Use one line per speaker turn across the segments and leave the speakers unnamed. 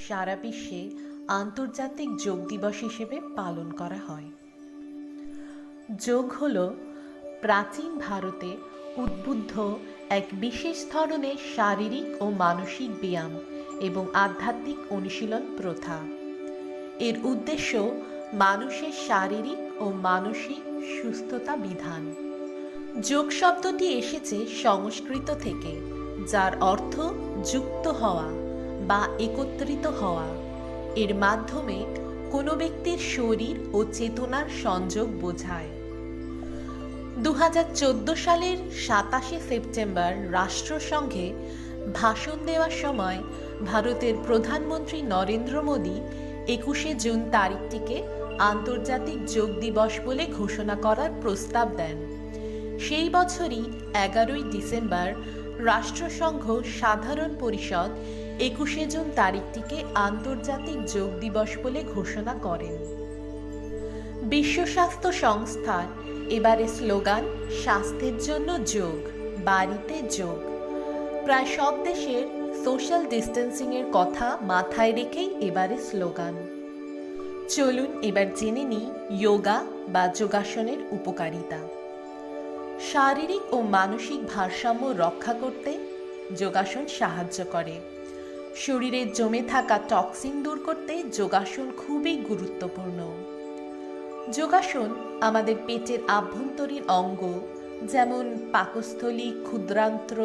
সারা বিশ্বে আন্তর্জাতিক যোগ দিবস হিসেবে পালন করা হয়। যোগ হল প্রাচীন ভারতে উদ্বুদ্ধ এক বিশেষ ধরনের শারীরিক ও মানসিক ব্যায়াম এবং আধ্যাত্মিক অনুশীলন প্রথা। এর উদ্দেশ্য মানুষের শারীরিক ও মানসিক সুস্থতা বিধান। যোগ শব্দটি এসেছে সংস্কৃত থেকে, যার অর্থ যুক্ত হওয়া বা একত্রিত হওয়া। এর মাধ্যমে কোনো ব্যক্তির শরীর ও চেতনার সংযোগ বোঝায়। 2014 সালের 27শে সেপ্টেম্বর রাষ্ট্রসংঘে ভাষণ দেওয়ার সময় ভারতের প্রধানমন্ত্রী নরেন্দ্র মোদী 21শে জুন তারিখটিকে আন্তর্জাতিক যোগ দিবস বলে ঘোষণা করার প্রস্তাব দেন। সেই বছরই 11ই ডিসেম্বর রাষ্ট্রসংঘ সাধারণ পরিষদ 21শে জুন তারিখটিকে আন্তর্জাতিক যোগ দিবস বলে ঘোষণা করেন। বিশ্ব স্বাস্থ্য সংস্থার এবারে স্লোগান স্বাস্থ্যের জন্য যোগ, বাড়িতে যোগ। প্রায় সব দেশের সোশ্যাল ডিস্টেন্সিংয়ের কথা মাথায় রেখেই এবারে স্লোগান। চলুন এবার জেনে নিই যোগা বা যোগাসনের উপকারিতা। শারীরিক ও মানসিক ভারসাম্য রক্ষা করতে যোগাসন সাহায্য করে। শরীরে জমে থাকা টক্সিন দূর করতে যোগাসন খুবই গুরুত্বপূর্ণ। যোগাসন আমাদের পেটের আভ্যন্তরীণ অঙ্গ যেমন পাকস্থলী, ক্ষুদ্রান্ত্র,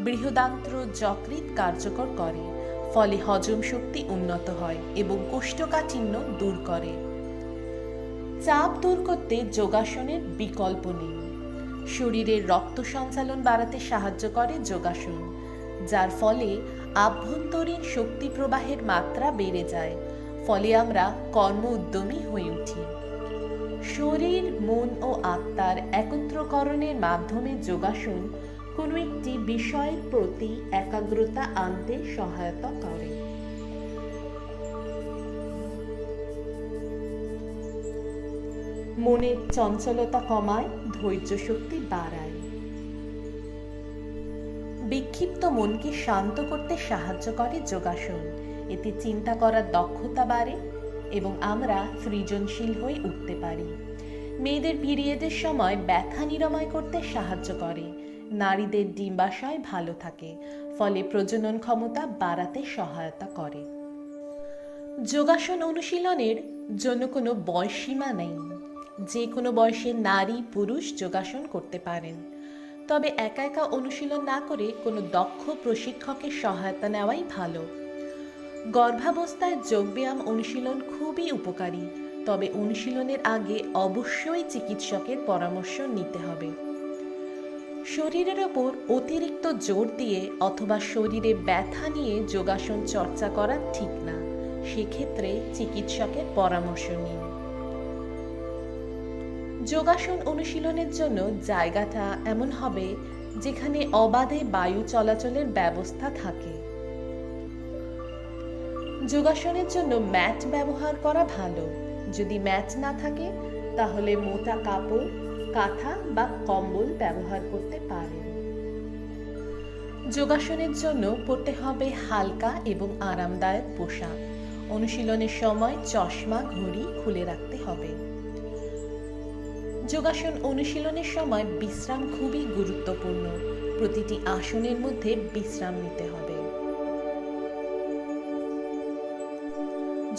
বৃহদান্ত্র, যকৃৎ কার্যকর করে, ফলে হজম শক্তি উন্নত হয় এবং কোষ্ঠকাঠিন্য দূর করে। চাপ দূর করতে যোগাসনের বিকল্প নেই। শরীরের রক্ত সঞ্চালন বাড়াতে সাহায্য করে যোগাসন, যার ফলে আভ্যন্তরীণ শক্তি প্রবাহের মাত্রা বেড়ে যায়, ফলে আমরা কর্ম উদ্যমী হয়ে উঠি। শরীর, মন ও আত্মার একত্রকরণের মাধ্যমে যোগাসন কোনো একটি বিষয়ের প্রতি একাগ্রতা আনতে সহায়তা করে। মনের চঞ্চলতা কমায়, ধৈর্য শক্তি বাড়ায়। বিক্ষিপ্ত মনকে শান্ত করতে সাহায্য করে যোগাসন। এতে চিন্তা করার দক্ষতা বাড়ে এবং আমরা সৃজনশীল হয়ে উঠতে পারি। মেয়েদের পিরিয়ডের সময় ব্যথা নিরাময় করতে সাহায্য করে। নারীদের ডিম্বাশয় ভালো থাকে, ফলে প্রজনন ক্ষমতা বাড়াতে সহায়তা করে। যোগাসন অনুশীলনের জন্য কোনো বয়সসীমা নেই। যে কোনো বয়সের নারী পুরুষ যোগাসন করতে পারেন, তবে একা একা অনুশীলন না করে কোনো দক্ষ প্রশিক্ষকের সহায়তা নেওয়াই ভালো। গর্ভাবস্থায় যোগব্যায়াম অনুশীলন খুবই উপকারী, তবে অনুশীলনের আগে অবশ্যই চিকিৎসকের পরামর্শ নিতে হবে। শরীরের ওপর অতিরিক্ত জোর দিয়ে অথবা শরীরে ব্যথা নিয়ে যোগাসন চর্চা করা ঠিক না। সেক্ষেত্রে চিকিৎসকের পরামর্শ নিন। যোগাসন অনুশীলনের জন্য জায়গাটা এমন হবে যেখানে অবাধে বায়ু চলাচলের ব্যবস্থা থাকে। যোগাসনের জন্য ম্যাট ব্যবহার করা ভালো। যদি ম্যাট না থাকে তাহলে মোটা কাপড়, কাঁথা বা কম্বল ব্যবহার করতে পারেন। যোগাসনের জন্য পরতে হবে হালকা এবং আরামদায়ক পোশাক। অনুশীলনের সময় চশমা, ঘড়ি খুলে রাখতে হবে। যোগাসন অনুশীলনের সময় বিশ্রাম খুবই গুরুত্বপূর্ণ। প্রতিটি আসনের মধ্যে বিশ্রাম নিতে হবে।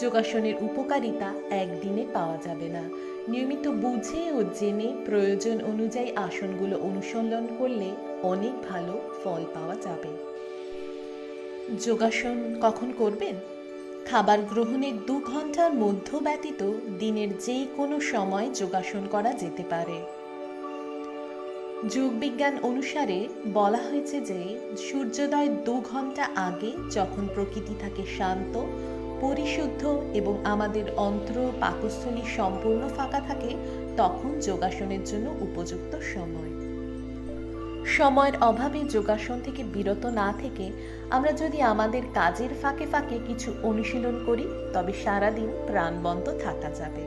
যোগাসনের উপকারিতা একদিনে পাওয়া যাবে না। নিয়মিত বুঝে ও জেনে প্রয়োজন অনুযায়ী আসনগুলো অনুসরণ করলে অনেক ভালো ফল পাওয়া যাবে। যোগাসন কখন করবেন? খাবার গ্রহণের 2 ঘন্টার মধ্য ব্যতীত দিনের যে কোনো সময় যোগাসন করা যেতে পারে। যোগবিজ্ঞান অনুসারে বলা হয়েছে যে সূর্যোদয় 2 ঘন্টা আগে, যখন প্রকৃতি থাকে শান্ত, পরিশুদ্ধ এবং আমাদের অন্ত্র পাকস্থলী সম্পূর্ণ ফাঁকা থাকে, তখন যোগাসনের জন্য উপযুক্ত সময়। সময়ের অভাবে যোগাসন থেকে বিরত না থেকে আমরা যদি আমাদের কাজের ফাঁকে ফাঁকে কিছু অনুশীলন করি, তবে সারাদিন প্রাণবন্ত থাকা যাবে।